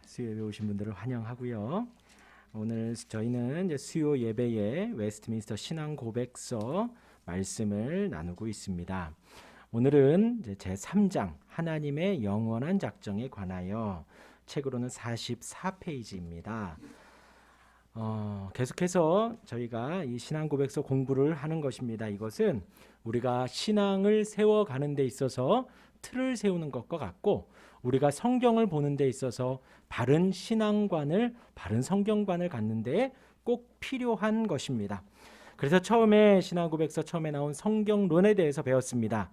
수요 예배 오신 분들을 환영하고요. 오늘 저희는 이제 수요 예배의 웨스트민스터 신앙 고백서 말씀을 나누고 있습니다. 오늘은 이제 제 3장 하나님의 영원한 작정에 관하여 책으로는 44페이지입니다. 계속해서 저희가 이 신앙 고백서 공부를 하는 것입니다. 이것은 우리가 신앙을 세워가는 데 있어서 틀을 세우는 것과 같고, 우리가 성경을 보는 데 있어서 바른 신앙관을, 바른 성경관을 갖는 데 꼭 필요한 것입니다. 그래서 처음에 신앙 고백서 처음에 나온 성경론에 대해서 배웠습니다.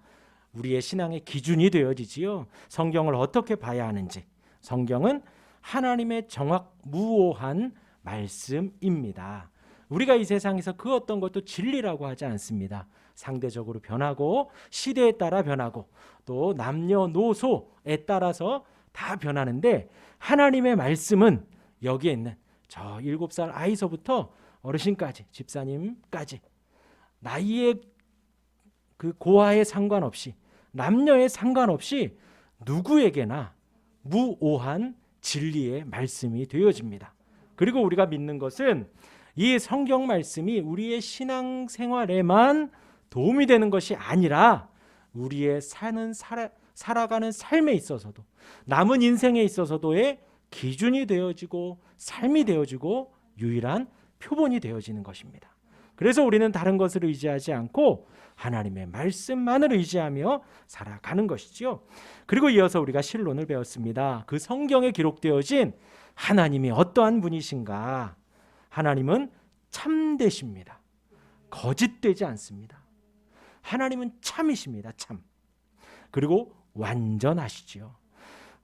우리의 신앙의 기준이 되어지지요. 성경을 어떻게 봐야 하는지. 성경은 하나님의 정확무오한 말씀입니다. 우리가 이 세상에서 그 어떤 것도 진리라고 하지 않습니다. 상대적으로 변하고, 시대에 따라 변하고, 또 남녀노소에 따라서 다 변하는데, 하나님의 말씀은 여기에 있는 저 7살 아이서부터 어르신까지, 집사님까지, 나이의 그 고하에 상관없이, 남녀에 상관없이 누구에게나 무오한 진리의 말씀이 되어집니다. 그리고 우리가 믿는 것은 이 성경 말씀이 우리의 신앙생활에만 도움이 되는 것이 아니라 우리의 살아가는 삶에 있어서도, 남은 인생에 있어서도의 기준이 되어지고 삶이 되어지고 유일한 표본이 되어지는 것입니다. 그래서 우리는 다른 것을 의지하지 않고 하나님의 말씀만을 의지하며 살아가는 것이지요. 그리고 이어서 우리가 신론을 배웠습니다. 그 성경에 기록되어진 하나님이 어떠한 분이신가? 하나님은 참되십니다. 거짓되지 않습니다. 하나님은 참이십니다. 참. 그리고 완전하시지요.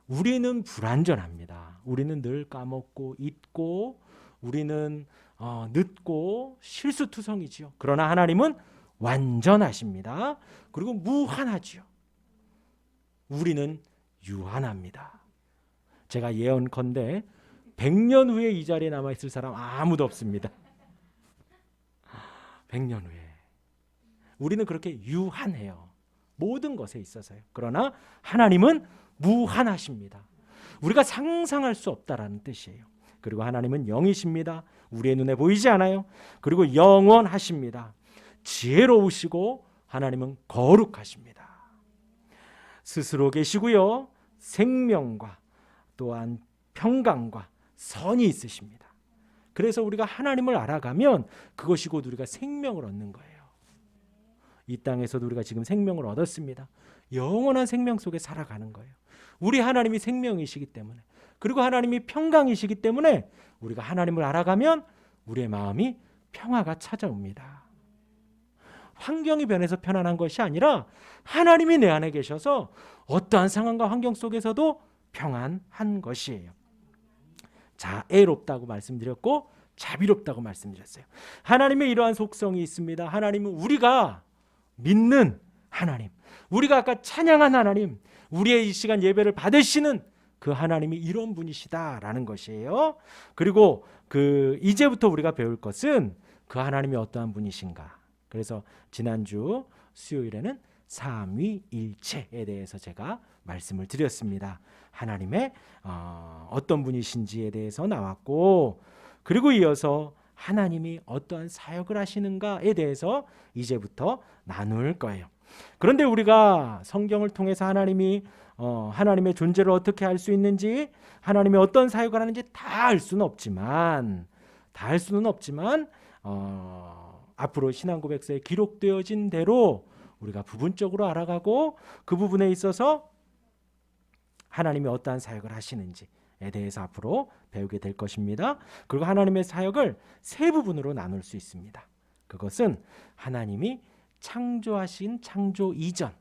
우리는 불완전합니다. 우리는 늘 까먹고 잊고, 우리는 늦고 실수투성이지요. 그러나 하나님은 완전하십니다. 그리고 무한하지요. 우리는 유한합니다. 제가 예언컨대 100년 후에 이 자리에 남아있을 사람 아무도 없습니다. 100년 후에. 우리는 그렇게 유한해요. 모든 것에 있어서요. 그러나 하나님은 무한하십니다. 우리가 상상할 수 없다라는 뜻이에요. 그리고 하나님은 영이십니다. 우리의 눈에 보이지 않아요. 그리고 영원하십니다. 지혜로우시고 하나님은 거룩하십니다. 스스로 계시고요. 생명과 또한 평강과 선이 있으십니다. 그래서 우리가 하나님을 알아가면 그것이 곧 우리가 생명을 얻는 거예요. 이 땅에서도 우리가 지금 생명을 얻었습니다. 영원한 생명 속에 살아가는 거예요. 우리 하나님이 생명이시기 때문에, 그리고 하나님이 평강이시기 때문에 우리가 하나님을 알아가면 우리의 마음이 평화가 찾아옵니다. 환경이 변해서 편안한 것이 아니라 하나님이 내 안에 계셔서 어떠한 상황과 환경 속에서도 평안한 것이에요. 자애롭다고 말씀드렸고 자비롭다고 말씀드렸어요. 하나님의 이러한 속성이 있습니다. 하나님은 우리가 믿는 하나님, 우리가 아까 찬양한 하나님, 우리의 이 시간 예배를 받으시는 그 하나님이 이런 분이시다라는 것이에요. 그리고 이제부터 우리가 배울 것은 그 하나님이 어떠한 분이신가. 그래서 지난주 수요일에는 삼위일체에 대해서 제가 말씀을 드렸습니다. 하나님의 어떤 분이신지에 대해서 나왔고, 그리고 이어서 하나님이 어떠한 사역을 하시는가에 대해서 이제부터 나눌 거예요. 그런데 우리가 성경을 통해서 하나님의 존재를 어떻게 알 수 있는지, 하나님이 어떤 사역을 하는지 다 알 수는 없지만, 앞으로 신앙 고백서에 기록되어진 대로 우리가 부분적으로 알아가고, 그 부분에 있어서 하나님이 어떠한 사역을 하시는지에 대해서 앞으로 배우게 될 것입니다. 그리고 하나님의 사역을 세 부분으로 나눌 수 있습니다. 그것은 하나님이 창조하신 창조 이전,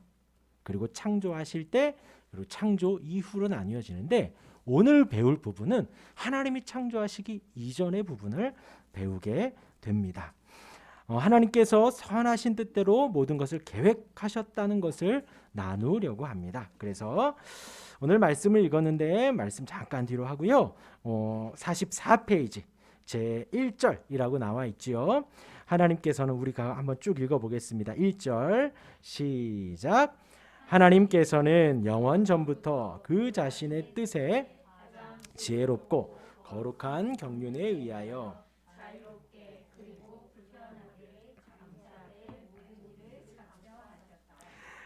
그리고 창조하실 때, 그리고 창조 이후로 나뉘어지는데, 오늘 배울 부분은 하나님이 창조하시기 이전의 부분을 배우게 됩니다. 하나님께서 선하신 뜻대로 모든 것을 계획하셨다는 것을 나누려고 합니다. 그래서 오늘 말씀을 읽었는데 말씀 잠깐 뒤로 하고요. 44페이지 제 1절이라고 나와 있지요. 하나님께서는, 우리가 한번 쭉 읽어보겠습니다. 1절 시작. 하나님께서는 영원 전부터 그 자신의 뜻에 지혜롭고 거룩한 경륜에 의하여.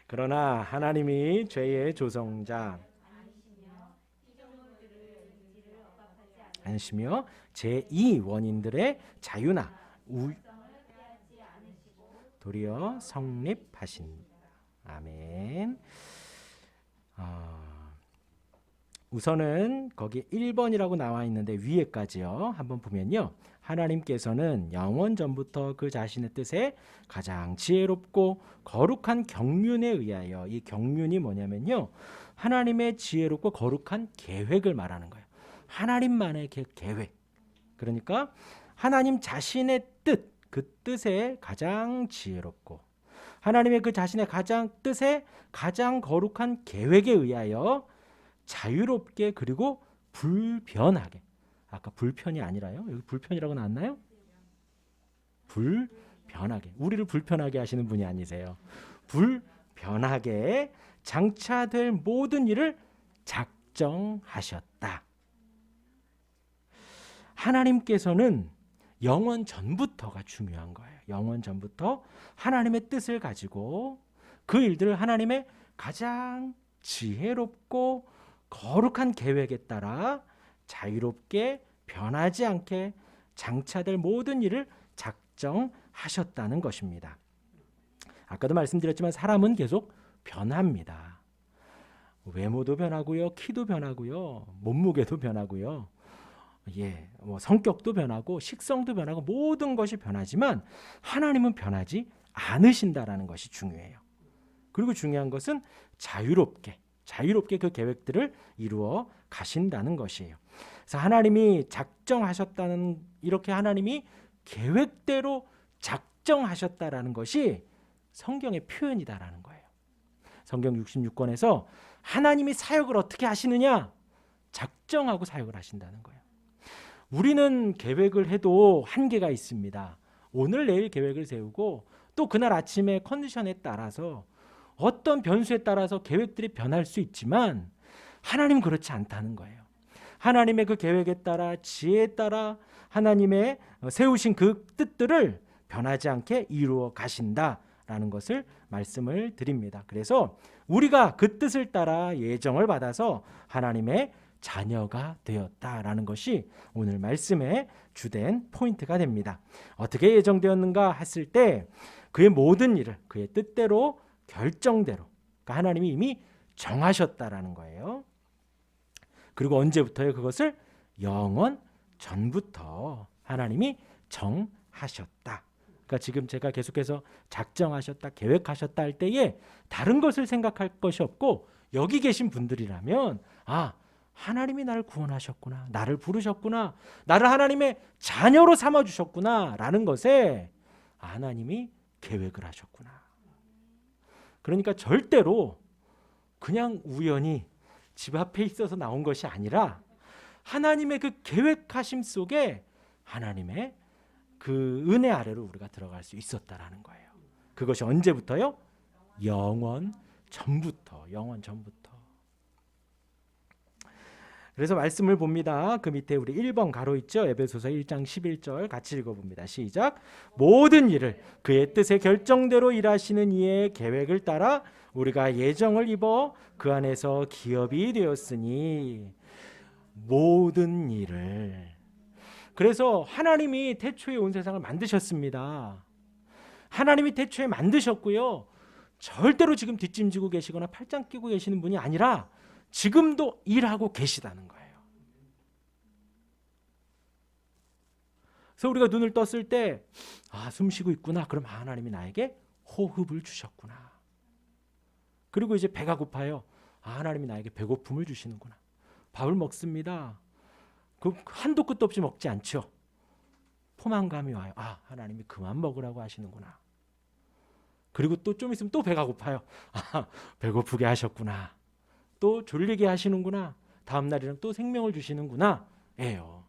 그러나 하나님이 죄의 조성자 아니시며 제2 원인들의 자유나 도리어 성립하신. 아멘. 우선은 거기 1번이라고 나와 있는데 위에까지요. 한번 보면요. 하나님께서는 영원 전부터 그 자신의 뜻에 가장 지혜롭고 거룩한 경륜에 의하여, 이 경륜이 뭐냐면요, 하나님의 지혜롭고 거룩한 계획을 말하는 거예요. 하나님만의 계획. 그러니까 하나님 자신의 뜻, 그 뜻에 가장 지혜롭고 하나님의 그 자신의 가장 뜻에 가장 거룩한 계획에 의하여 자유롭게 그리고 불변하게. 아까 불편이 아니라요. 여기 불편이라고 나왔나요? 불변하게. 우리를 불편하게 하시는 분이 아니세요. 불변하게 장차될 모든 일을 작정하셨다. 하나님께서는 영원 전부터가 중요한 거예요. 영원 전부터 하나님의 뜻을 가지고 그 일들을 하나님의 가장 지혜롭고 거룩한 계획에 따라 자유롭게 변하지 않게 장차될 모든 일을 작정하셨다는 것입니다. 아까도 말씀드렸지만 사람은 계속 변합니다. 외모도 변하고요, 키도 변하고요, 몸무게도 변하고요, 성격도 변하고 식성도 변하고 모든 것이 변하지만 하나님은 변하지 않으신다라는 것이 중요해요. 그리고 중요한 것은 자유롭게 그 계획들을 이루어 가신다는 것이에요. 그래서 하나님이 작정하셨다는, 이렇게 하나님이 계획대로 작정하셨다라는 것이 성경의 표현이다라는 거예요. 성경 66권에서 하나님이 사역을 어떻게 하시느냐? 작정하고 사역을 하신다는 거예요. 우리는 계획을 해도 한계가 있습니다. 오늘 내일 계획을 세우고 또 그날 아침에 컨디션에 따라서 어떤 변수에 따라서 계획들이 변할 수 있지만 하나님은 그렇지 않다는 거예요. 하나님의 그 계획에 따라 지혜에 따라 하나님의 세우신 그 뜻들을 변하지 않게 이루어 가신다라는 것을 말씀을 드립니다. 그래서 우리가 그 뜻을 따라 예정을 받아서 하나님의 자녀가 되었다라는 것이 오늘 말씀의 주된 포인트가 됩니다. 어떻게 예정되었는가 했을 때 그의 모든 일을 그의 뜻대로 결정대로, 그러니까 하나님이 이미 정하셨다라는 거예요. 그리고 언제부터요? 그것을 영원 전부터 하나님이 정하셨다. 그러니까 지금 제가 계속해서 작정하셨다, 계획하셨다 할 때에 다른 것을 생각할 것이 없고 여기 계신 분들이라면 하나님이 나를 구원하셨구나, 나를 부르셨구나, 나를 하나님의 자녀로 삼아주셨구나 라는 것에 하나님이 계획을 하셨구나. 그러니까 절대로 그냥 우연히 집 앞에 있어서 나온 것이 아니라 하나님의 그 계획하심 속에 하나님의 그 은혜 아래로 우리가 들어갈 수 있었다라는 거예요. 그것이 언제부터요? 영원 전부터. 그래서 말씀을 봅니다. 그 밑에 우리 1번 가로 있죠. 에베소서 1장 11절 같이 읽어봅니다. 시작. 모든 일을 그의 뜻의 결정대로 일하시는 이의 계획을 따라 우리가 예정을 입어 그 안에서 기업이 되었으니. 모든 일을. 그래서 하나님이 태초에 온 세상을 만드셨습니다. 하나님이 태초에 만드셨고요. 절대로 지금 뒷짐지고 계시거나 팔짱 끼고 계시는 분이 아니라 지금도 일하고 계시다는 거예요. 그래서 우리가 눈을 떴을 때 숨 쉬고 있구나. 그럼 하나님이 나에게 호흡을 주셨구나. 그리고 이제 배가 고파요. 하나님이 나에게 배고픔을 주시는구나. 밥을 먹습니다. 그 한도 끝도 없이 먹지 않죠. 포만감이 와요. 하나님이 그만 먹으라고 하시는구나. 그리고 또 좀 있으면 또 배가 고파요. 배고프게 하셨구나. 또 졸리게 하시는구나. 다음 날에는 또 생명을 주시는구나. 예요.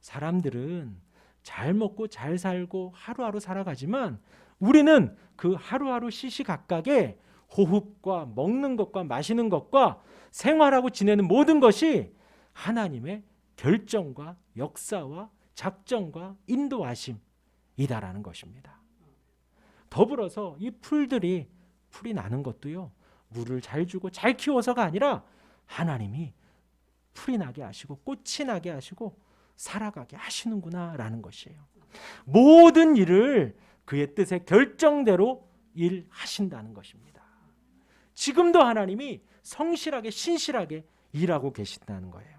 사람들은 잘 먹고 잘 살고 하루하루 살아가지만 우리는 그 하루하루 시시각각의 호흡과 먹는 것과 마시는 것과 생활하고 지내는 모든 것이 하나님의 결정과 역사와 작정과 인도하심이다라는 것입니다. 더불어서 이 풀이 나는 것도요, 물을 잘 주고 잘 키워서가 아니라 하나님이 풀이 나게 하시고 꽃이 나게 하시고 살아가게 하시는구나라는 것이에요. 모든 일을 그의 뜻의 결정대로 일하신다는 것입니다. 지금도 하나님이 성실하게 신실하게 일하고 계신다는 거예요.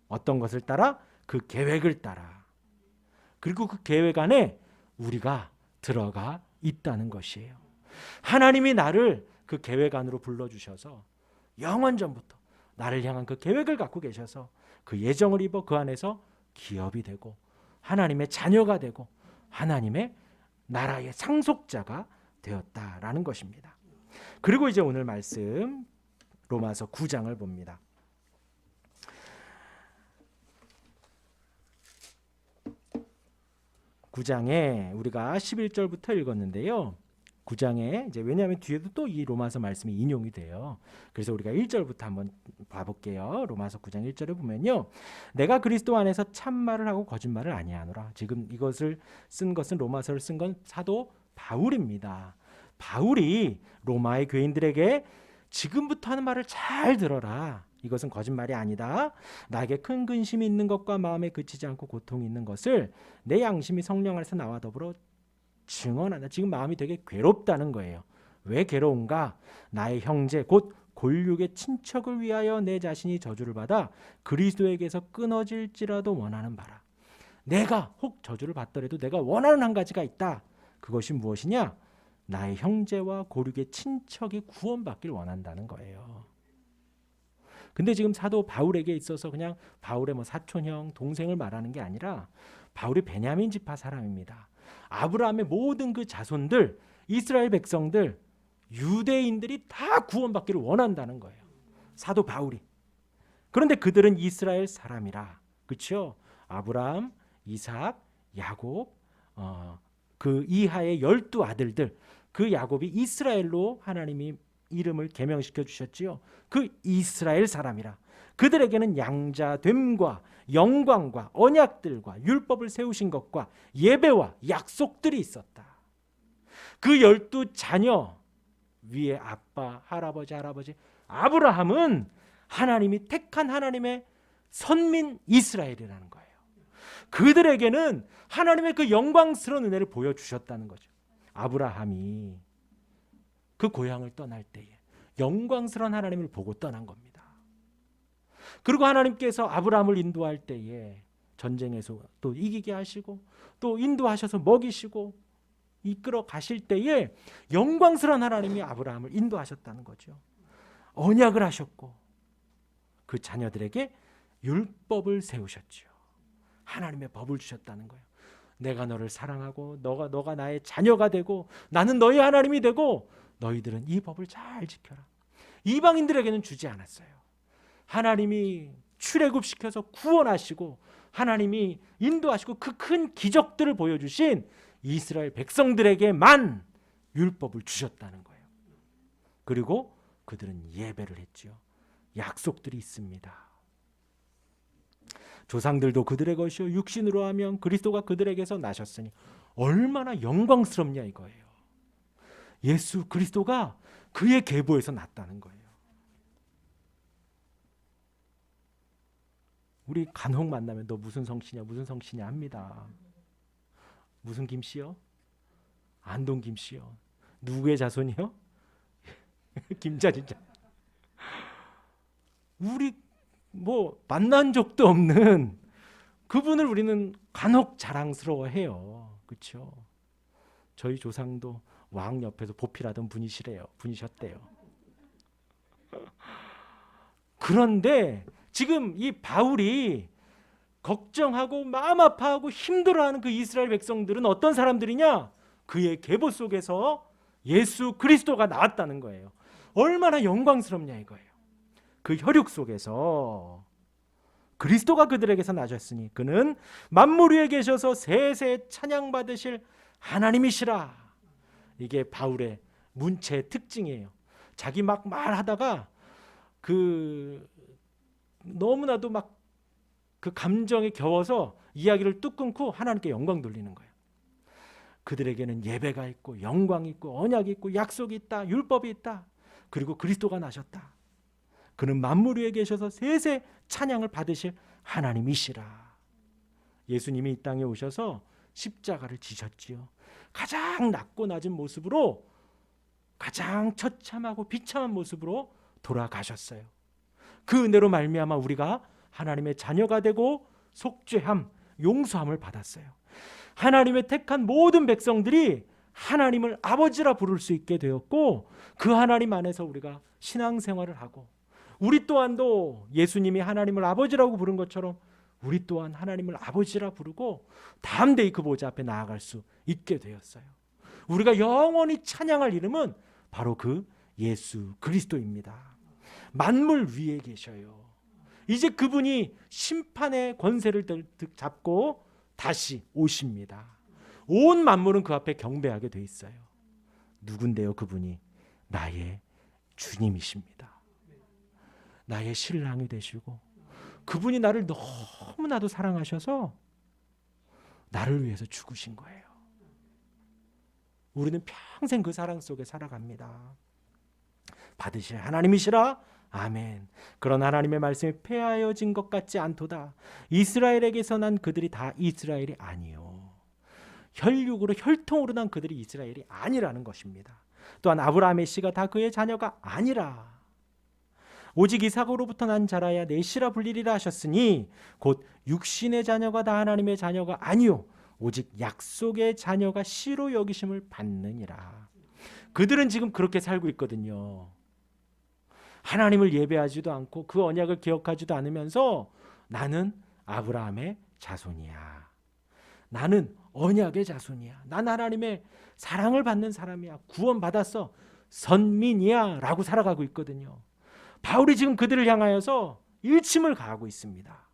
어떤 것을 따라? 그 계획을 따라. 그리고 그 계획 안에 우리가 들어가 있다는 것이에요. 하나님이 나를 그 계획 안으로 불러주셔서 영원전부터 나를 향한 그 계획을 갖고 계셔서 그 예정을 입어 그 안에서 기업이 되고 하나님의 자녀가 되고 하나님의 나라의 상속자가 되었다라는 것입니다. 그리고 이제 오늘 말씀 로마서 9장을 봅니다. 9장에 우리가 11절부터 읽었는데요. 9장에 이제 왜냐하면 뒤에도 또 이 로마서 말씀이 인용이 돼요. 그래서 우리가 1절부터 한번 봐볼게요. 로마서 9장 1절에 보면요, 내가 그리스도 안에서 참말을 하고 거짓말을 아니하노라. 지금 이것을 쓴 것은 로마서를 쓴 건 사도 바울입니다. 바울이 로마의 교인들에게 지금부터 하는 말을 잘 들어라. 이것은 거짓말이 아니다. 나에게 큰 근심이 있는 것과 마음에 그치지 않고 고통이 있는 것을 내 양심이 성령 안에서 나와 더불어 증언한다. 지금 마음이 되게 괴롭다는 거예요. 왜 괴로운가? 나의 형제 곧 골육의 친척을 위하여 내 자신이 저주를 받아 그리스도에게서 끊어질지라도 원하는 바라. 내가 혹 저주를 받더라도 내가 원하는 한 가지가 있다. 그것이 무엇이냐? 나의 형제와 고륙의 친척이 구원받길 원한다는 거예요. 근데 지금 사도 바울에게 있어서 그냥 바울의 뭐 사촌형, 동생을 말하는 게 아니라 바울이 베냐민 지파 사람입니다. 아브라함의 모든 그 자손들, 이스라엘 백성들, 유대인들이 다 구원받기를 원한다는 거예요. 사도 바울이. 그런데 그들은 이스라엘 사람이라. 그렇죠? 아브라함, 이삭, 야곱, 그 이하의 12 아들들, 그 야곱이 이스라엘로 하나님이 이름을 개명시켜 주셨지요. 그 이스라엘 사람이라. 그들에게는 양자됨과 영광과 언약들과 율법을 세우신 것과 예배와 약속들이 있었다. 그 12 자녀 위에 아빠, 할아버지 아브라함은 하나님이 택한 하나님의 선민 이스라엘이라는 거예요. 그들에게는 하나님의 그 영광스러운 은혜를 보여주셨다는 거죠. 아브라함이 그 고향을 떠날 때에 영광스러운 하나님을 보고 떠난 겁니다. 그리고 하나님께서 아브라함을 인도할 때에 전쟁에서 또 이기게 하시고 또 인도하셔서 먹이시고 이끌어 가실 때에 영광스러운 하나님이 아브라함을 인도하셨다는 거죠. 언약을 하셨고 그 자녀들에게 율법을 세우셨죠. 하나님의 법을 주셨다는 거예요. 내가 너를 사랑하고 너가 나의 자녀가 되고 나는 너의 하나님이 되고 너희들은 이 법을 잘 지켜라. 이방인들에게는 주지 않았어요. 하나님이 출애굽시켜서 구원하시고 하나님이 인도하시고 그 큰 기적들을 보여주신 이스라엘 백성들에게만 율법을 주셨다는 거예요. 그리고 그들은 예배를 했죠. 약속들이 있습니다. 조상들도 그들의 것이요 육신으로 하면 그리스도가 그들에게서 나셨으니 얼마나 영광스럽냐 이거예요. 예수 그리스도가 그의 계보에서 났다는 거예요. 우리 간혹 만나면 너 무슨 성씨냐 합니다. 무슨 김씨요? 안동 김씨요. 누구의 자손이요? 김자진자. 우리 뭐 만난 적도 없는 그분을 우리는 간혹 자랑스러워해요. 그렇죠? 저희 조상도 왕 옆에서 보필하던 분이셨대요. 그런데 지금 이 바울이 걱정하고 마음 아파하고 힘들어하는 그 이스라엘 백성들은 어떤 사람들이냐? 그의 계보 속에서 예수 그리스도가 나왔다는 거예요. 얼마나 영광스럽냐 이거예요. 그 혈육 속에서 그리스도가 그들에게서 나셨으니 그는 만물 위에 계셔서 세세 찬양받으실 하나님이시라. 이게 바울의 문체의 특징이에요. 자기 막 말하다가 그 너무나도 막 그 감정에 겨워서 이야기를 뚝 끊고 하나님께 영광 돌리는 거예요. 그들에게는 예배가 있고 영광이 있고 언약이 있고 약속이 있다. 율법이 있다. 그리고 그리스도가 나셨다. 그는 만물 위에 계셔서 세세 찬양을 받으실 하나님이시라. 예수님이 이 땅에 오셔서 십자가를 지셨지요. 가장 낮고 낮은 모습으로, 가장 처참하고 비참한 모습으로 돌아가셨어요. 그 은혜로 말미암아 우리가 하나님의 자녀가 되고 속죄함, 용서함을 받았어요. 하나님의 택한 모든 백성들이 하나님을 아버지라 부를 수 있게 되었고, 그 하나님 안에서 우리가 신앙생활을 하고, 우리 또한도 예수님이 하나님을 아버지라고 부른 것처럼 우리 또한 하나님을 아버지라 부르고 담대히 그 보좌 앞에 나아갈 수 있게 되었어요. 우리가 영원히 찬양할 이름은 바로 그 예수 그리스도입니다. 만물 위에 계셔요. 이제 그분이 심판의 권세를 잡고 다시 오십니다. 온 만물은 그 앞에 경배하게 돼 있어요. 누군데요? 그분이 나의 주님이십니다. 나의 신랑이 되시고, 그분이 나를 너무나도 사랑하셔서 나를 위해서 죽으신 거예요. 우리는 평생 그 사랑 속에 살아갑니다. 받으실 하나님이시라. 아멘. 그런 하나님의 말씀이 폐하여진 것 같지 않도다. 이스라엘에게서 난 그들이 다 이스라엘이 아니요, 혈육으로 혈통으로 난 그들이 이스라엘이 아니라는 것입니다. 또한 아브라함의 씨가 다 그의 자녀가 아니라 오직 이삭으로부터 난 자라야 내 씨라 불리리라 하셨으니 곧 육신의 자녀가 다 하나님의 자녀가 아니요 오직 약속의 자녀가 씨로 여기심을 받느니라. 그들은 지금 그렇게 살고 있거든요. 하나님을 예배하지도 않고 그 언약을 기억하지도 않으면서 나는 아브라함의 자손이야, 나는 언약의 자손이야, 난 하나님의 사랑을 받는 사람이야, 구원받았어, 선민이야 라고 살아가고 있거든요. 바울이 지금 그들을 향하여서 일침을 가하고 있습니다.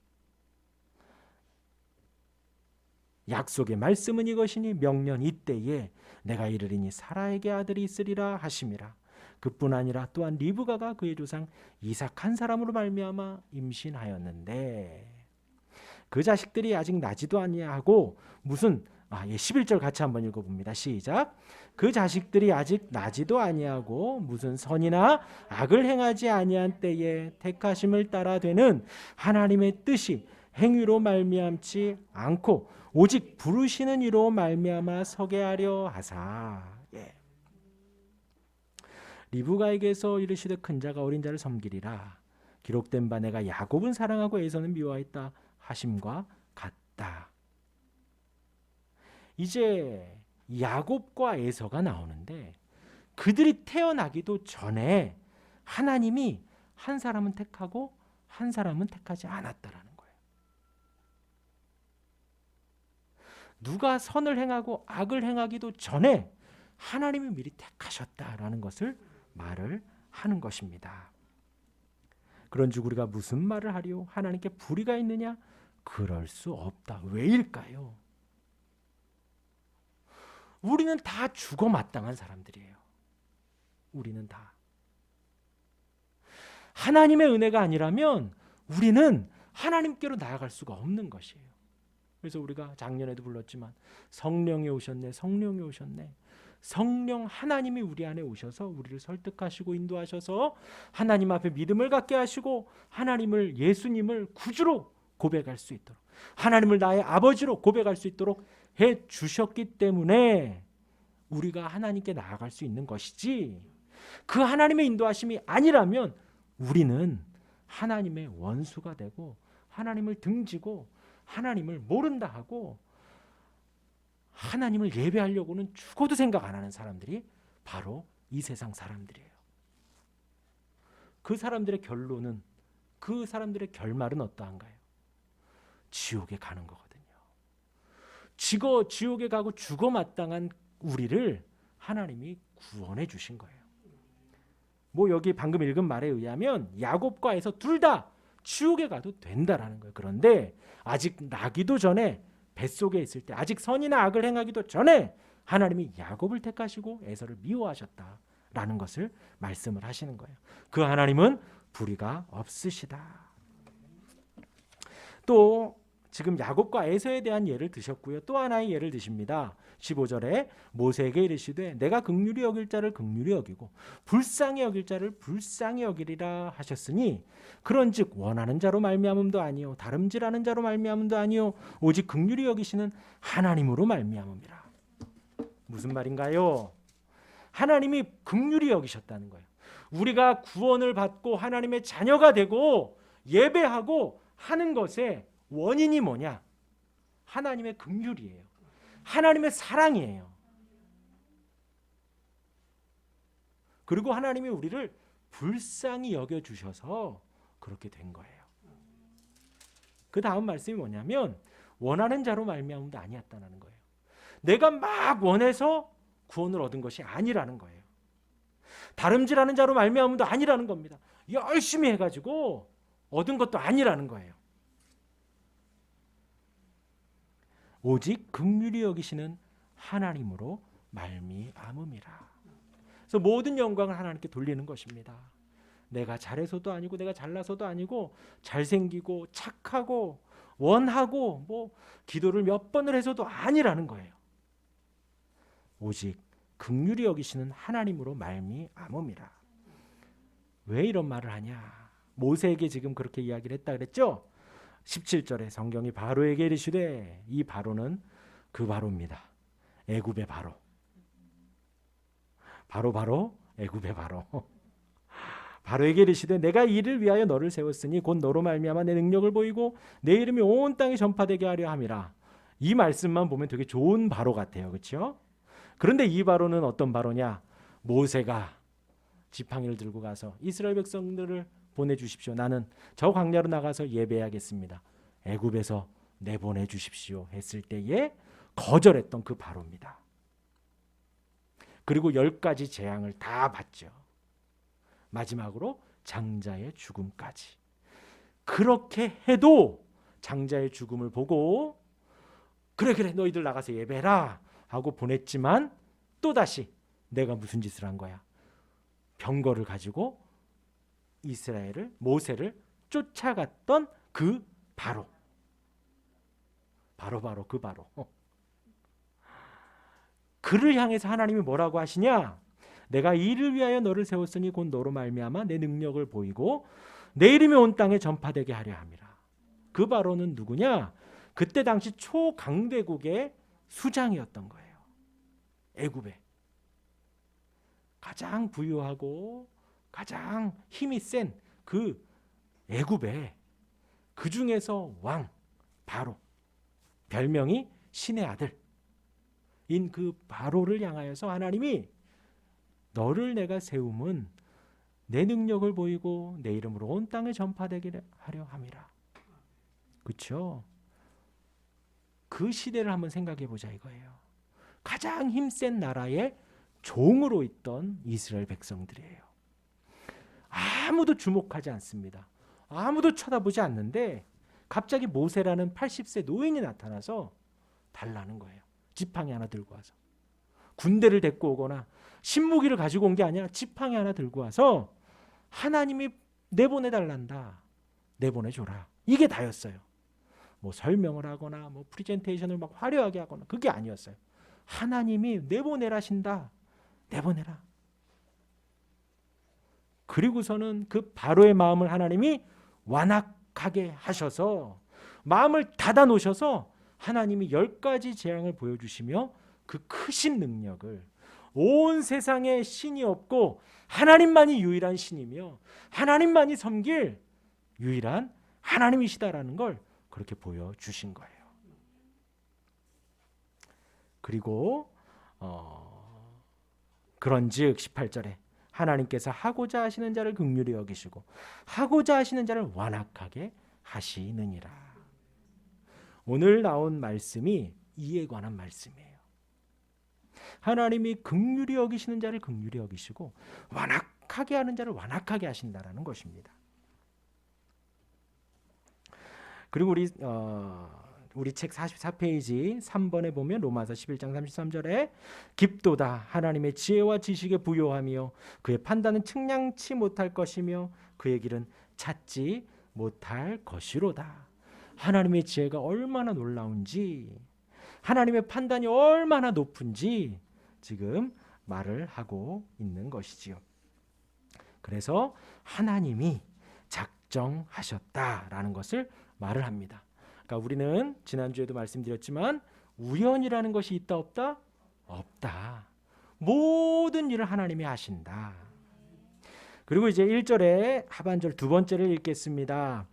약속의 말씀은 이것이니 명년 이때에 내가 이르리니 사라에게 아들이 있으리라 하심이라. 그뿐 아니라 또한 리브가가 그의 조상 이삭 한 사람으로 말미암아 임신하였는데 그 자식들이 아직 나지도 아니하고 무슨 11절 같이 한번 읽어봅니다. 시작. 그 자식들이 아직 나지도 아니하고 무슨 선이나 악을 행하지 아니한 때에 택하심을 따라 되는 하나님의 뜻이 행위로 말미암지 않고 오직 부르시는 이로 말미암아 서게 하려 하사. 리브가에게서 이르시되 큰 자가 어린 자를 섬기리라. 기록된 바 내가 야곱은 사랑하고 에서는 미워했다 하심과 같다. 이제 야곱과 에서가 나오는데 그들이 태어나기도 전에 하나님이 한 사람은 택하고 한 사람은 택하지 않았다라는 거예요. 누가 선을 행하고 악을 행하기도 전에 하나님이 미리 택하셨다라는 것을 말을 하는 것입니다. 그런즉 우리가 무슨 말을 하리요? 하나님께 불의가 있느냐? 그럴 수 없다. 왜일까요? 우리는 다 죽어 마땅한 사람들이에요. 우리는 다. 하나님의 은혜가 아니라면 우리는 하나님께로 나아갈 수가 없는 것이에요. 그래서 우리가 작년에도 불렀지만 성령이 오셨네, 성령이 오셨네. 성령 하나님이 우리 안에 오셔서 우리를 설득하시고 인도하셔서 하나님 앞에 믿음을 갖게 하시고 하나님을, 예수님을 구주로 고백할 수 있도록, 하나님을 나의 아버지로 고백할 수 있도록 해 주셨기 때문에 우리가 하나님께 나아갈 수 있는 것이지, 그 하나님의 인도하심이 아니라면 우리는 하나님의 원수가 되고 하나님을 등지고 하나님을 모른다 하고 하나님을 예배하려고는 죽어도 생각 안 하는 사람들이 바로 이 세상 사람들이에요. 그 사람들의 결론은, 그 사람들의 결말은 어떠한가요? 지옥에 가는 거거든요. 지옥에 가고 죽어 마땅한 우리를 하나님이 구원해 주신 거예요. 여기 방금 읽은 말에 의하면 야곱과 에서 둘 다 지옥에 가도 된다라는 거예요. 그런데 아직 나기도 전에, 뱃속에 있을 때, 아직 선이나 악을 행하기도 전에 하나님이 야곱을 택하시고 에서를 미워하셨다라는 것을 말씀을 하시는 거예요. 그 하나님은 불의가 없으시다. 또 지금 야곱과 에서에 대한 예를 드셨고요. 또 하나의 예를 드십니다. 15절에 모세에게 이르시되 내가 긍휼히 여길 자를 긍휼히 여기고 불쌍히 여길 자를 불쌍히 여기리라 하셨으니 그런즉 원하는 자로 말미암음도 아니요 다름질하는 자로 말미암음도 아니요 오직 긍휼히 여기시는 하나님으로 말미암음이라. 무슨 말인가요? 하나님이 긍휼히 여기셨다는 거예요. 우리가 구원을 받고 하나님의 자녀가 되고 예배하고 하는 것의 원인이 뭐냐? 하나님의 긍휼이에요. 하나님의 사랑이에요. 그리고 하나님이 우리를 불쌍히 여겨주셔서 그렇게 된 거예요. 그 다음 말씀이 뭐냐면 원하는 자로 말미암음도 아니었다는 거예요. 내가 막 원해서 구원을 얻은 것이 아니라는 거예요. 다름질하는 자로 말미암음도 아니라는 겁니다. 열심히 해가지고 얻은 것도 아니라는 거예요. 오직 긍휼히 여기시는 하나님으로 말미암음이라. 그래서 모든 영광을 하나님께 돌리는 것입니다. 내가 잘해서도 아니고 내가 잘나서도 아니고 잘생기고 착하고 원하고 뭐 기도를 몇 번을 해서도 아니라는 거예요. 오직 긍휼히 여기시는 하나님으로 말미암음이라. 왜 이런 말을 하냐? 모세에게 지금 그렇게 이야기를 했다 그랬죠? 17절에 성경이 바로에게 이르시되 이 바로는 그 바로입니다. 애굽의 바로. 바로 애굽의 바로. 바로에게 이르시되 내가 이를 위하여 너를 세웠으니 곧 너로 말미암아 내 능력을 보이고 내 이름이 온 땅에 전파되게 하려 함이라. 이 말씀만 보면 되게 좋은 바로 같아요. 그렇죠? 그런데 이 바로는 어떤 바로냐? 모세가 지팡이를 들고 가서 이스라엘 백성들을 보내주십시오. 나는 저 광야로 나가서 예배하겠습니다. 애굽에서 내보내 주십시오 했을 때에 거절했던 그 바로입니다. 그리고 10가지 재앙을 다 받죠. 마지막으로 장자의 죽음까지. 그렇게 해도 장자의 죽음을 보고 그래 너희들 나가서 예배해라 하고 보냈지만 또다시 내가 무슨 짓을 한 거야? 병거를 가지고 이스라엘을 모세를 쫓아갔던 그 바로 그 바로. 그를 향해서 하나님이 뭐라고 하시냐? 내가 이를 위하여 너를 세웠으니 곧 너로 말미암아 내 능력을 보이고 내 이름이 온 땅에 전파되게 하려 함이라. 그 바로는 누구냐? 그때 당시 초강대국의 수장이었던 거예요. 애굽에 가장 부유하고 가장 힘이 센 그 애굽에 그 중에서 왕 바로, 별명이 신의 아들인 그 바로를 향하여서 하나님이 너를 내가 세움은 내 능력을 보이고 내 이름으로 온 땅에 전파되게 하려 함이라. 그렇죠? 그 시대를 한번 생각해 보자 이거예요. 가장 힘센 나라의 종으로 있던 이스라엘 백성들이에요. 아무도 주목하지 않습니다. 아무도 쳐다보지 않는데 갑자기 모세라는 80세 노인이 나타나서 달라는 거예요. 지팡이 하나 들고 와서. 군대를 데리고 오거나 신무기를 가지고 온 게 아니라 지팡이 하나 들고 와서 하나님이 내보내달란다. 내보내줘라. 이게 다였어요. 뭐 설명을 하거나 뭐 프리젠테이션을 막 화려하게 하거나 그게 아니었어요. 하나님이 내보내라신다. 내보내라. 그리고서는 그 바로의 마음을 하나님이 완악하게 하셔서 마음을 닫아 놓으셔서 하나님이 10가지 재앙을 보여주시며 그 크신 능력을 온 세상에 신이 없고 하나님만이 유일한 신이며 하나님만이 섬길 유일한 하나님이시다라는 걸 그렇게 보여주신 거예요. 그리고 그런즉 18절에 하나님께서 하고자 하시는 자를 긍휼히 여기시고 하고자 하시는 자를 완악하게 하시느니라. 오늘 나온 말씀이 이에 관한 말씀이에요. 하나님이 긍휼히 여기시는 자를 긍휼히 여기시고 완악하게 하는 자를 완악하게 하신다라는 것입니다. 그리고 우리 책 44페이지 3번에 보면 로마서 11장 33절에 깊도다 하나님의 지혜와 지식에 부요하며 그의 판단은 측량치 못할 것이며 그의 길은 찾지 못할 것이로다. 하나님의 지혜가 얼마나 놀라운지, 하나님의 판단이 얼마나 높은지 지금 말을 하고 있는 것이지요. 그래서 하나님이 작정하셨다라는 것을 말을 합니다. 그러니까 우리는 지난주에도 말씀드렸지만 우연이라는 것이 있다 없다? 없다. 모든 일을 하나님이 하신다. 그리고 이제 1절에 하반절 두 번째를 읽겠습니다.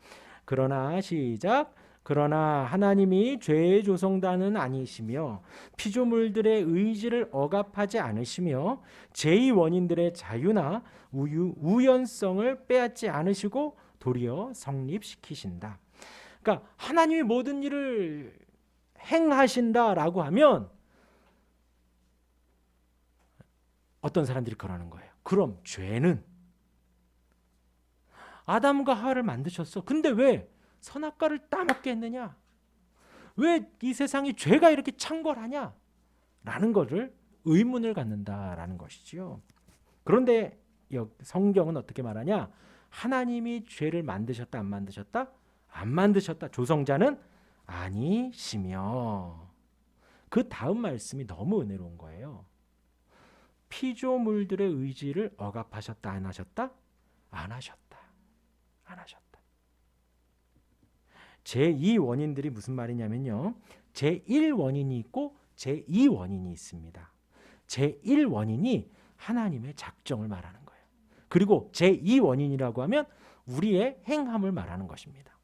그러나 시작. 그러나 하나님이 죄의 조성단은 아니시며 피조물들의 의지를 억압하지 않으시며 제2 원인들의 자유나 우연성을 빼앗지 않으시고 도리어 성립시키신다. 그러니까 하나님이 모든 일을 행하신다라고 하면 어떤 사람들이 그러는 거예요. 그럼 죄는 아담과 하와를 만드셨어. 근데 왜 선악과를 따먹게 했느냐? 왜 이 세상이 죄가 이렇게 창궐하냐? 라는 것을 의문을 갖는다라는 것이지요. 그런데 성경은 어떻게 말하냐? 하나님이 죄를 만드셨다 안 만드셨다? 안 만드셨다. 조성자는 아니시며. 그 다음 말씀이 너무 은혜로운 거예요. 피조물들의 의지를 억압하셨다 안 하셨다? 안 하셨다. 안 하셨다. 제2 원인들이 무슨 말이냐면요. 제1 원인이 있고 제2 원인이 있습니다. 제1 원인이 하나님의 작정을 말하는 거예요. 그리고 제2 원인이라고 하면 우리의 행함을 말하는 것입니다.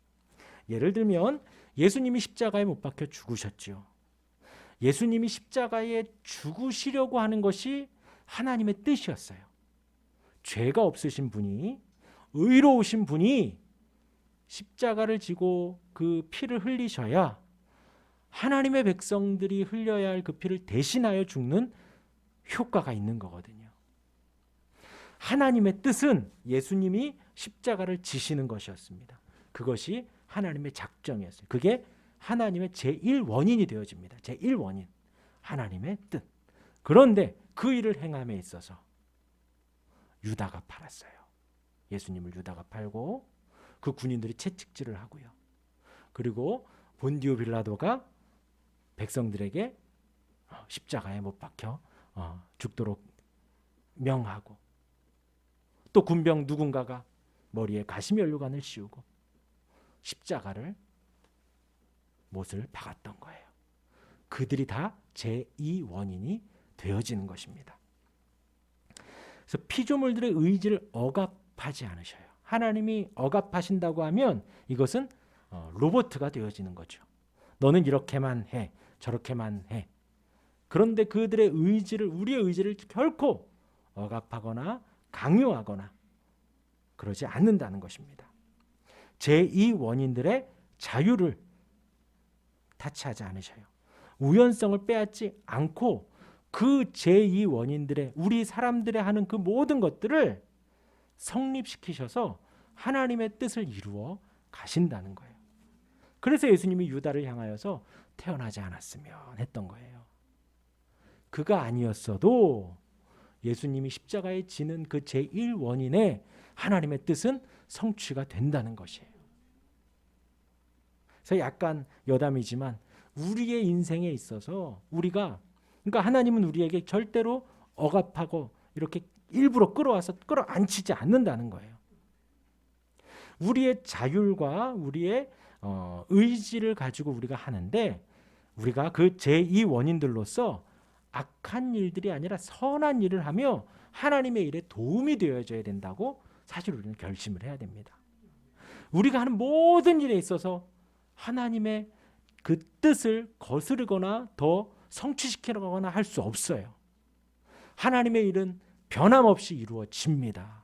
예를 들면 예수님이 십자가에 못 박혀 죽으셨죠. 예수님이 십자가에 죽으시려고 하는 것이 하나님의 뜻이었어요. 죄가 없으신 분이, 의로우신 분이 십자가를 지고 그 피를 흘리셔야 하나님의 백성들이 흘려야 할 그 피를 대신하여 죽는 효과가 있는 거거든요. 하나님의 뜻은 예수님이 십자가를 지시는 것이었습니다. 그것이 하나님의 작정이었어요. 그게 하나님의 제1원인이 되어집니다. 제1원인. 하나님의 뜻. 그런데 그 일을 행함에 있어서 유다가 팔았어요. 예수님을 유다가 팔고 그 군인들이 채찍질을 하고요. 그리고 본디오 빌라도가 백성들에게 십자가에 못 박혀 죽도록 명하고, 또 군병 누군가가 머리에 가시면류관을 씌우고 십자가를 못을 박았던 거예요. 그들이 다 제2 원인이 되어지는 것입니다. 그래서 피조물들의 의지를 억압하지 않으셔요. 하나님이 억압하신다고 하면 이것은 로봇가 되어지는 거죠. 너는 이렇게만 해, 저렇게만 해. 그런데 그들의 의지를, 우리의 의지를 결코 억압하거나 강요하거나 그러지 않는다는 것입니다. 제2 원인들의 자유를 타치하지 않으셔요. 우연성을 빼앗지 않고 그 제2 원인들의, 우리 사람들의 하는 그 모든 것들을 성립시키셔서 하나님의 뜻을 이루어 가신다는 거예요. 그래서 예수님이 유다를 향하여서 태어나지 않았으면 했던 거예요. 그가 아니었어도 예수님이 십자가에 지는 그 제1 원인의 하나님의 뜻은 성취가 된다는 것이에요. 그래서 약간 여담이지만 우리의 인생에 있어서 우리가, 그러니까 하나님은 우리에게 절대로 억압하고 이렇게 일부러 끌어와서 끌어안치지 않는다는 거예요. 우리의 자율과 우리의 의지를 가지고 우리가 하는데, 우리가 그 제2 원인들로서 악한 일들이 아니라 선한 일을 하며 하나님의 일에 도움이 되어줘야 된다고 사실 우리는 결심을 해야 됩니다. 우리가 하는 모든 일에 있어서 하나님의 그 뜻을 거스르거나 더 성취시키거나 할 수 없어요. 하나님의 일은 변함없이 이루어집니다.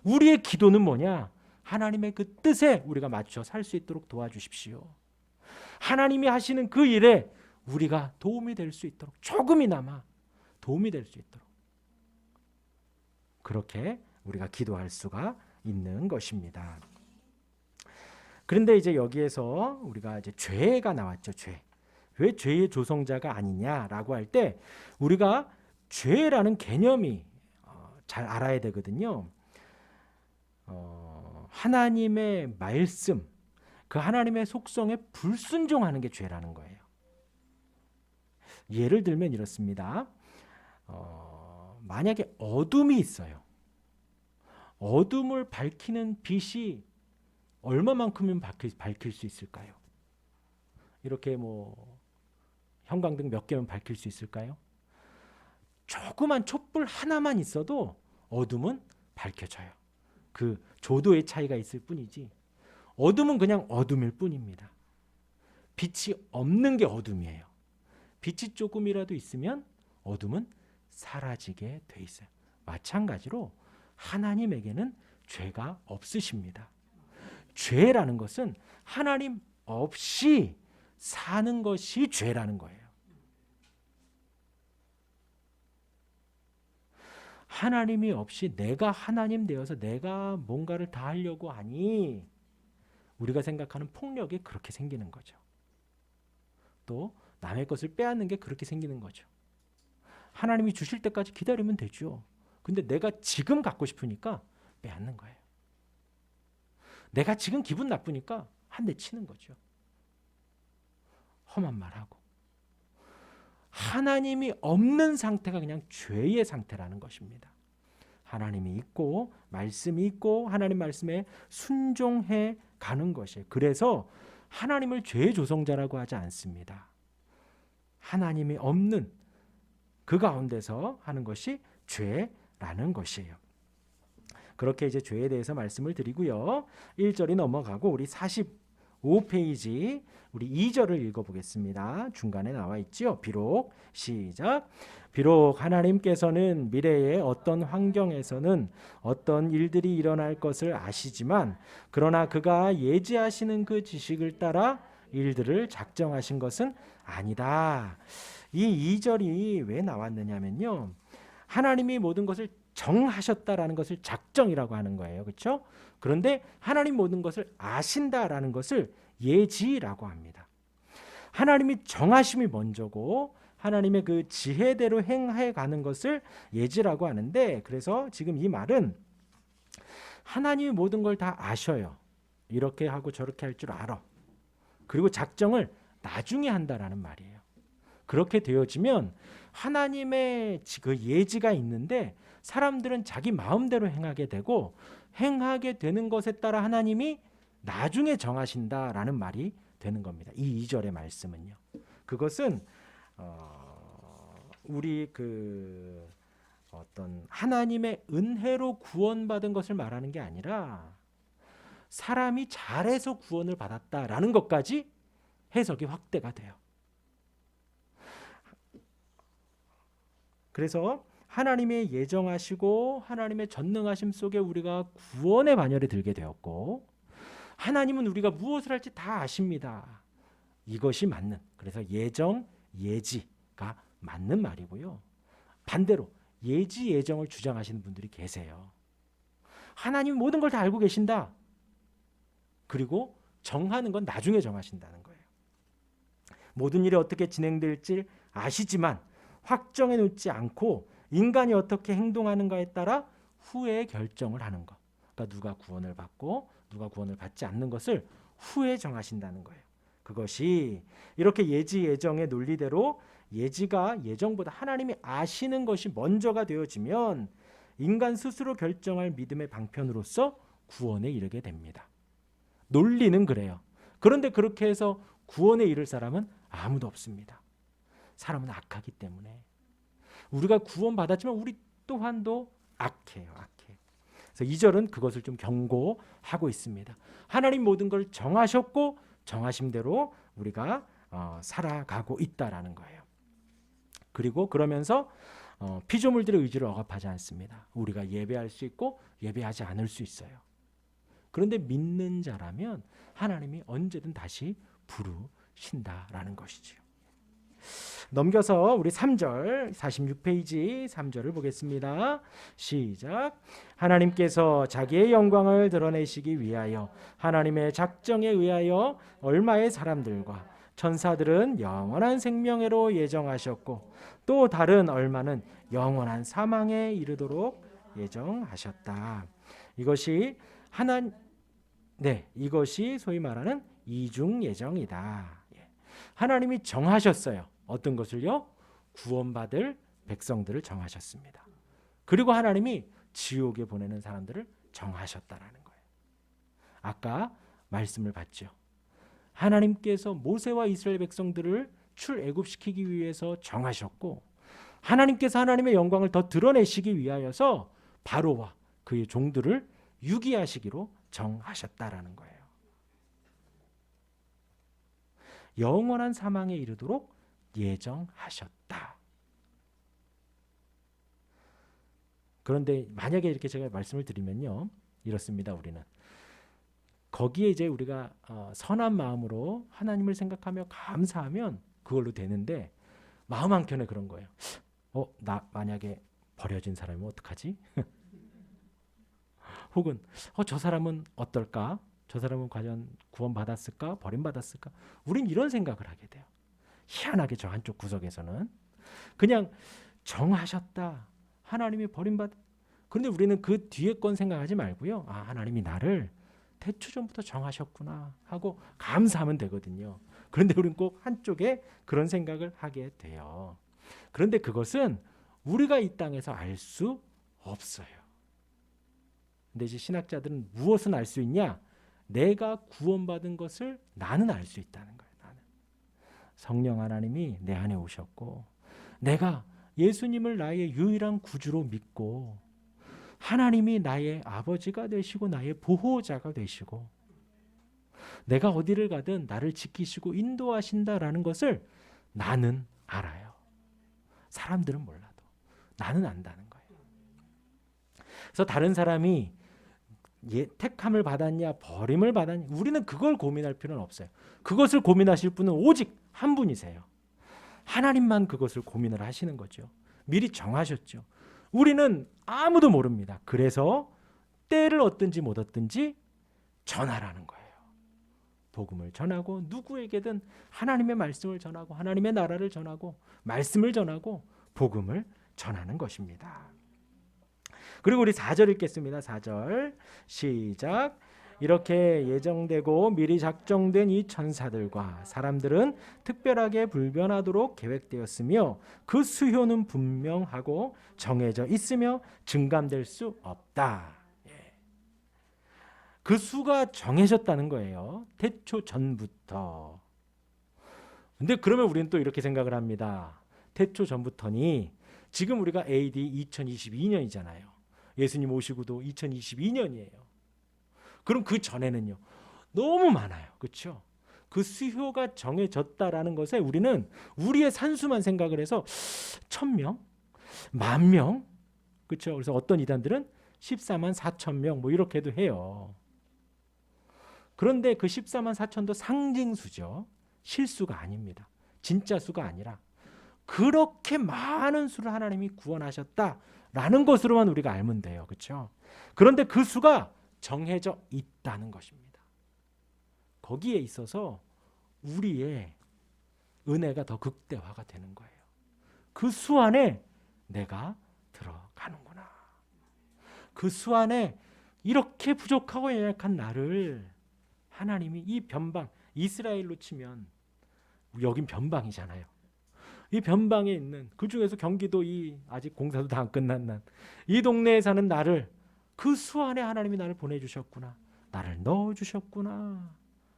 우리의 기도는 뭐냐? 하나님의 그 뜻에 우리가 맞춰 살 수 있도록 도와주십시오. 하나님이 하시는 그 일에 우리가 도움이 될 수 있도록, 조금이나마 도움이 될 수 있도록 그렇게 우리가 기도할 수가 있는 것입니다. 그런데 이제 여기에서 우리가 이제 죄가 나왔죠. 죄. 왜 죄의 조성자가 아니냐라고 할 때 우리가 죄라는 개념이 잘 알아야 되거든요. 하나님의 말씀, 그 하나님의 속성에 불순종하는 게 죄라는 거예요. 예를 들면 이렇습니다. 만약에 어둠이 있어요. 어둠을 밝히는 빛이 얼마만큼이면 밝힐 수 있을까요? 이렇게 뭐 형광등 몇 개면 밝힐 수 있을까요? 조그만 촛불 하나만 있어도 어둠은 밝혀져요. 그 조도의 차이가 있을 뿐이지 어둠은 그냥 어둠일 뿐입니다. 빛이 없는 게 어둠이에요. 빛이 조금이라도 있으면 어둠은 사라지게 돼 있어요. 마찬가지로 하나님에게는 죄가 없으십니다. 죄라는 것은 하나님 없이 사는 것이 죄라는 거예요. 하나님이 없이 내가 하나님 되어서 내가 뭔가를 다 하려고 하니 우리가 생각하는 폭력이 그렇게 생기는 거죠. 또 남의 것을 빼앗는 게 그렇게 생기는 거죠. 하나님이 주실 때까지 기다리면 되죠. 근데 내가 지금 갖고 싶으니까 빼앗는 거예요. 내가 지금 기분 나쁘니까 한 대 치는 거죠. 험한 말하고. 하나님이 없는 상태가 그냥 죄의 상태라는 것입니다. 하나님이 있고 말씀이 있고 하나님 말씀에 순종해 가는 것이에요. 그래서 하나님을 죄의 조성자라고 하지 않습니다. 하나님이 없는 그 가운데서 하는 것이 죄라는 것이에요. 그렇게 이제 죄에 대해서 말씀을 드리고요. 1절이 넘어가고 우리 45페이지 우리 2절을 읽어보겠습니다. 중간에 나와 있죠. 비록 시작. 비록 하나님께서는 미래의 어떤 환경에서는 어떤 일들이 일어날 것을 아시지만 그러나 그가 예지하시는 그 지식을 따라 일들을 작정하신 것은 아니다. 이 2절이 왜 나왔느냐면요. 하나님이 모든 것을 정하셨다라는 것을 작정이라고 하는 거예요. 그렇죠? 그런데 하나님 모든 것을 아신다라는 것을 예지라고 합니다. 하나님이 정하심이 먼저고 하나님의 그 지혜대로 행해 가는 것을 예지라고 하는데 그래서 지금 이 말은 하나님이 모든 걸 다 아셔요. 이렇게 하고 저렇게 할 줄 알아. 그리고 작정을 나중에 한다라는 말이에요. 그렇게 되어지면 하나님의 그 예지가 있는데 사람들은 자기 마음대로 행하게 되고 행하게 되는 것에 따라 하나님이 나중에 정하신다라는 말이 되는 겁니다. 이 2절의 말씀은요. 그것은 우리 그 어떤 하나님의 은혜로 구원받은 것을 말하는 게 아니라 사람이 잘해서 구원을 받았다라는 것까지 해석이 확대가 돼요. 그래서 하나님의 예정하시고 하나님의 전능하심 속에 우리가 구원의 반열에 들게 되었고 하나님은 우리가 무엇을 할지 다 아십니다. 이것이 맞는 그래서 예정, 예지가 맞는 말이고요. 반대로 예지, 예정을 주장하시는 분들이 계세요. 하나님 모든 걸 다 알고 계신다. 그리고 정하는 건 나중에 정하신다는 거예요. 모든 일이 어떻게 진행될지 아시지만 확정해 놓지 않고 인간이 어떻게 행동하는가에 따라 후에 결정을 하는 것. 그러니까 누가 구원을 받고 누가 구원을 받지 않는 것을 후에 정하신다는 거예요. 그것이 이렇게 예지 예정의 논리대로 예지가 예정보다 하나님이 아시는 것이 먼저가 되어지면 인간 스스로 결정할 믿음의 방편으로서 구원에 이르게 됩니다. 논리는 그래요. 그런데 그렇게 해서 구원에 이를 사람은 아무도 없습니다. 사람은 악하기 때문에 우리가 구원받았지만 우리 또한도 악해요. 악해. 그래서 2절은 그것을 좀 경고하고 있습니다. 하나님 모든 걸 정하셨고 정하심대로 우리가 살아가고 있다라는 거예요. 그리고 그러면서 피조물들의 의지를 억압하지 않습니다. 우리가 예배할 수 있고 예배하지 않을 수 있어요. 그런데 믿는 자라면 하나님이 언제든 다시 부르신다라는 것이지요. 넘겨서 우리 3절 46페이지 3절을 보겠습니다. 시작. 하나님께서 자기의 영광을 드러내시기 위하여 하나님의 작정에 의하여 얼마의 사람들과 천사들은 영원한 생명회로 예정하셨고 또 다른 얼마는 영원한 사망에 이르도록 예정하셨다. 이것이 네, 이것이 소위 말하는 이중 예정이다. 예. 하나님이 정하셨어요. 어떤 것을요? 구원받을 백성들을 정하셨습니다. 그리고 하나님이 지옥에 보내는 사람들을 정하셨다라는 거예요. 아까 말씀을 봤죠. 하나님께서 모세와 이스라엘 백성들을 출애굽시키기 위해서 정하셨고, 하나님께서 하나님의 영광을 더 드러내시기 위하여서 바로와 그의 종들을 유기하시기로 정하셨다라는 거예요. 영원한 사망에 이르도록 예정하셨다. 그런데 만약에 이렇게 제가 말씀을 드리면요, 이렇습니다. 우리는 거기에 이제 우리가 선한 마음으로 하나님을 생각하며 감사하면 그걸로 되는데, 마음 한켠에 그런 거예요. 나 만약에 버려진 사람이면 어떡하지? 혹은 저 사람은 어떨까? 저 사람은 과연 구원받았을까? 버림받았을까? 우린 이런 생각을 하게 돼요. 희한하게 저 한쪽 구석에서는 그냥 정하셨다. 하나님이 버림받. 그런데 우리는 그 뒤에 건 생각하지 말고요. 하나님이 나를 태초전부터 정하셨구나 하고 감사하면 되거든요. 그런데 우리는 꼭 한쪽에 그런 생각을 하게 돼요. 그런데 그것은 우리가 이 땅에서 알 수 없어요. 근데 이제 신학자들은 무엇은 알 수 있냐? 내가 구원받은 것을 나는 알 수 있다는 거예요. 나는. 성령 하나님이 내 안에 오셨고, 내가 예수님을 나의 유일한 구주로 믿고, 하나님이 나의 아버지가 되시고 나의 보호자가 되시고, 내가 어디를 가든 나를 지키시고 인도하신다라는 것을 나는 알아요. 사람들은 몰라도 나는 안다는 거예요. 그래서 다른 사람이 택함을 받았냐 버림을 받았냐, 우리는 그걸 고민할 필요는 없어요. 그것을 고민하실 분은 오직 한 분이세요. 하나님만 그것을 고민을 하시는 거죠. 미리 정하셨죠. 우리는 아무도 모릅니다. 그래서 때를 얻든지 못 얻든지 전하라는 거예요. 복음을 전하고, 누구에게든 하나님의 말씀을 전하고, 하나님의 나라를 전하고, 말씀을 전하고, 복음을 전하는 것입니다. 그리고 우리 4절 읽겠습니다. 4절 시작. 이렇게 예정되고 미리 작정된 이 천사들과 사람들은 특별하게 불변하도록 계획되었으며 그 수효는 분명하고 정해져 있으며 증감될 수 없다. 그 수가 정해졌다는 거예요. 태초 전부터. 근데 그러면 우리는 또 이렇게 생각을 합니다. 태초 전부터니 지금 우리가 AD 2022년이잖아요. 예수님 오시고도 2022년이에요. 그럼 그 전에는요, 너무 많아요. 그렇죠? 그 수효가 정해졌다라는 것에 우리는 우리의 산수만 생각을 해서 1000명, 10,000명, 그렇죠? 그래서 어떤 이단들은 14만 4천 명 뭐 이렇게도 해요. 그런데 그 14만 4천도 상징수죠. 실수가 아닙니다. 진짜 수가 아니라 그렇게 많은 수를 하나님이 구원하셨다라는 것으로만 우리가 알면 돼요. 그렇죠? 그런데 그 수가 정해져 있다는 것입니다. 거기에 있어서 우리의 은혜가 더 극대화가 되는 거예요. 그 수 안에 내가 들어가는구나. 그 수 안에 이렇게 부족하고 연약한 나를 하나님이 이 변방, 이스라엘로 치면 여긴 변방이잖아요. 이 변방에 있는, 그 중에서 경기도 이 아직 공사도 다 안 끝난 난, 이 동네에 사는 나를 그 수 안에 하나님이 나를 보내주셨구나, 나를 넣어주셨구나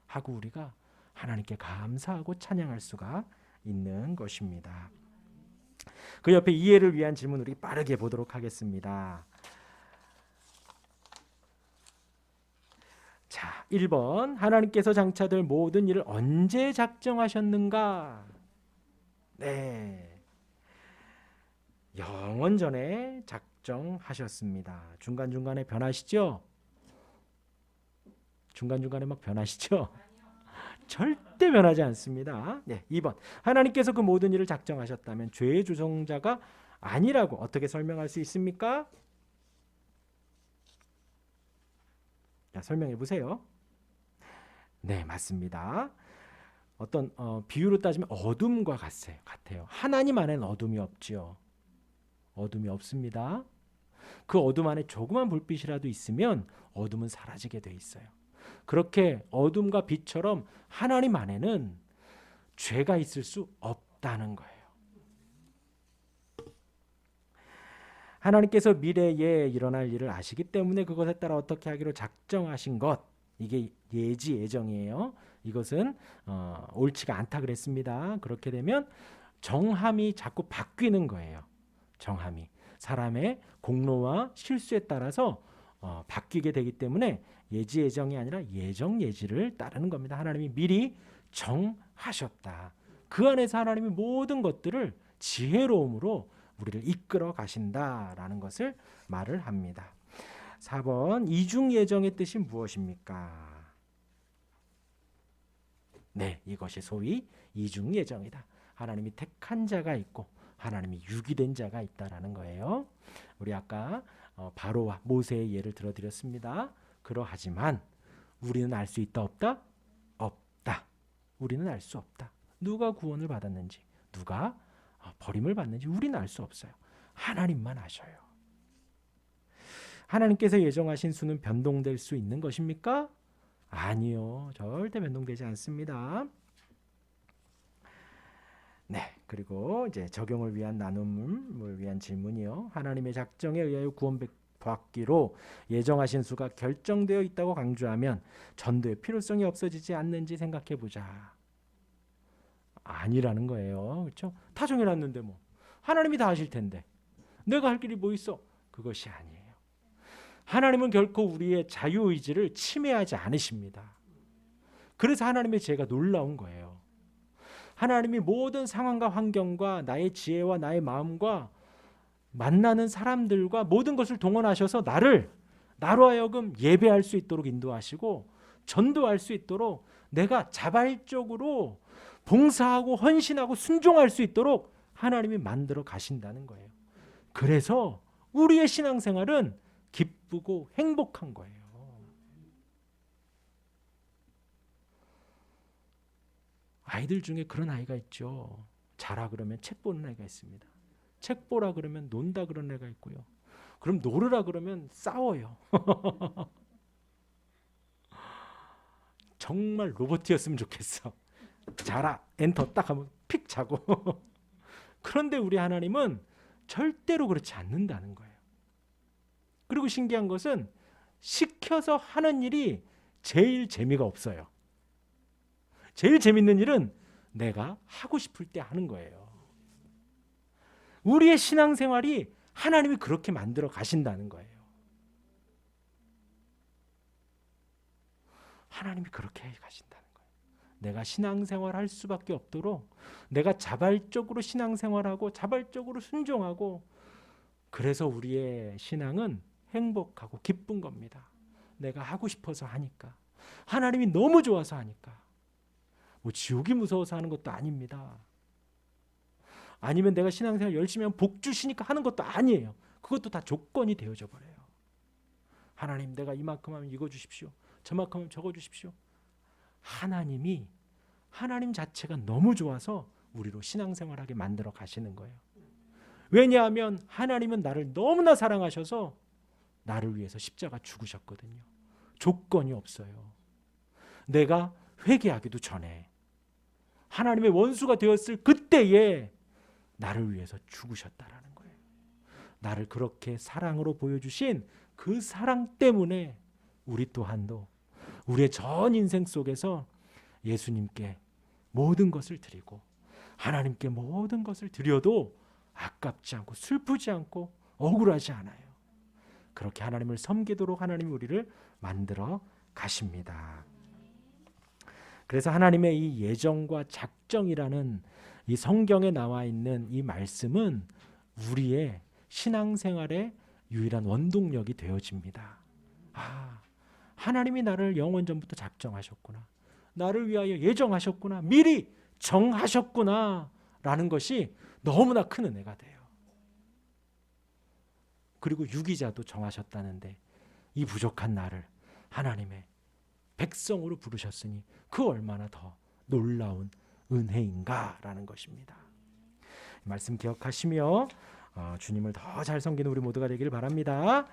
하고 우리가 하나님께 감사하고 찬양할 수가 있는 것입니다. 그 옆에 이해를 위한 질문 우리 빠르게 보도록 하겠습니다. 자, 1번 하나님께서 장차될 모든 일을 언제 작정하셨는가? 네, 영원 전에 작정하셨습니다. 중간중간에 변하시죠? 중간중간에 막 변하시죠? 절대 변하지 않습니다. 네, 2번 하나님께서 그 모든 일을 작정하셨다면 죄의 주성자가 아니라고 어떻게 설명할 수 있습니까? 자, 설명해 보세요. 네, 맞습니다. 어떤 비유로 따지면 어둠과 같아요. 하나님 안에는 어둠이 없지요. 어둠이 없습니다. 그 어둠 안에 조그만 불빛이라도 있으면 어둠은 사라지게 돼 있어요. 그렇게 어둠과 빛처럼 하나님 안에는 죄가 있을 수 없다는 거예요. 하나님께서 미래에 일어날 일을 아시기 때문에 그것에 따라 어떻게 하기로 작정하신 것, 이게 예지 예정이에요. 이것은 옳지가 않다 그랬습니다. 그렇게 되면 정함이 자꾸 바뀌는 거예요. 정함이 사람의 공로와 실수에 따라서 바뀌게 되기 때문에 예지 예정이 아니라 예정 예지를 따르는 겁니다. 하나님이 미리 정하셨다. 그 안에서 하나님이 모든 것들을 지혜로움으로 우리를 이끌어 가신다라는 것을 말을 합니다. 4번 이중 예정의 뜻이 무엇입니까? 네, 이것이 소위 이중 예정이다. 하나님이 택한 자가 있고 하나님이 유기된 자가 있다라는 거예요. 우리 아까 바로와 모세의 예를 들어드렸습니다. 그러하지만 우리는 알 수 있다 없다? 없다. 우리는 알 수 없다. 누가 구원을 받았는지, 누가 버림을 받는지 우리는 알 수 없어요. 하나님만 아셔요. 하나님께서 예정하신 수는 변동될 수 있는 것입니까? 아니요. 절대 변동되지 않습니다. 네, 그리고 이제 적용을 위한 나눔을 위한 질문이요. 하나님의 작정에 의하여 구원받기로 예정하신 수가 결정되어 있다고 강조하면 전도의 필요성이 없어지지 않는지 생각해 보자. 아니라는 거예요. 그렇죠? 다 정해놨는데 뭐 하나님이 다 하실 텐데 내가 할 길이 뭐 있어? 그것이 아니에요. 하나님은 결코 우리의 자유의지를 침해하지 않으십니다. 그래서 하나님의 지혜가 놀라운 거예요. 하나님이 모든 상황과 환경과 나의 지혜와 나의 마음과 만나는 사람들과 모든 것을 동원하셔서 나로 하여금 예배할 수 있도록 인도하시고 전도할 수 있도록 내가 자발적으로 봉사하고 헌신하고 순종할 수 있도록 하나님이 만들어 가신다는 거예요. 그래서 우리의 신앙생활은 기쁘고 행복한 거예요. 아이들 중에 그런 아이가 있죠. 자라 그러면 책 보는 아이가 있습니다. 책 보라 그러면 논다 그런 애가 있고요. 그럼 놀으라 그러면 싸워요. 정말 로봇이었으면 좋겠어. 자라 엔터 딱 하면 픽 자고. 그런데 우리 하나님은 절대로 그렇지 않는다는 거예요. 그리고 신기한 것은 시켜서 하는 일이 제일 재미가 없어요. 제일 재밌는 일은 내가 하고 싶을 때 하는 거예요. 우리의 신앙생활이 하나님이 그렇게 만들어 가신다는 거예요. 하나님이 그렇게 해 가신다는 거예요. 내가 신앙생활 할 수밖에 없도록 내가 자발적으로 신앙생활하고 자발적으로 순종하고 그래서 우리의 신앙은 행복하고 기쁜 겁니다. 내가 하고 싶어서 하니까. 하나님이 너무 좋아서 하니까. 뭐 지옥이 무서워서 하는 것도 아닙니다. 아니면 내가 신앙생활 열심히 하면 복 주시니까 하는 것도 아니에요. 그것도 다 조건이 되어져 버려요. 하나님 내가 이만큼 하면 이거 주십시오. 저만큼 하면 저거 주십시오. 하나님 자체가 너무 좋아서 우리로 신앙생활하게 만들어 가시는 거예요. 왜냐하면 하나님은 나를 너무나 사랑하셔서 나를 위해서 십자가 죽으셨거든요. 조건이 없어요. 내가 회개하기도 전에 하나님의 원수가 되었을 그때에 나를 위해서 죽으셨다라는 거예요. 나를 그렇게 사랑으로 보여주신 그 사랑 때문에 우리 또한도 우리의 전 인생 속에서 예수님께 모든 것을 드리고 하나님께 모든 것을 드려도 아깝지 않고 슬프지 않고 억울하지 않아요. 그렇게 하나님을 섬기도록 하나님이 우리를 만들어 가십니다. 그래서 하나님의 이 예정과 작정이라는 이 성경에 나와 있는 이 말씀은 우리의 신앙생활의 유일한 원동력이 되어집니다. 하나님이 나를 영원 전부터 작정하셨구나. 나를 위하여 예정하셨구나. 미리 정하셨구나. 라는 것이 너무나 큰 은혜가 돼요. 그리고 유기자도 정하셨다는데 이 부족한 나를 하나님의 백성으로 부르셨으니 그 얼마나 더 놀라운 은혜인가라는 것입니다. 말씀 기억하시며 주님을 더 잘 섬기는 우리 모두가 되기를 바랍니다.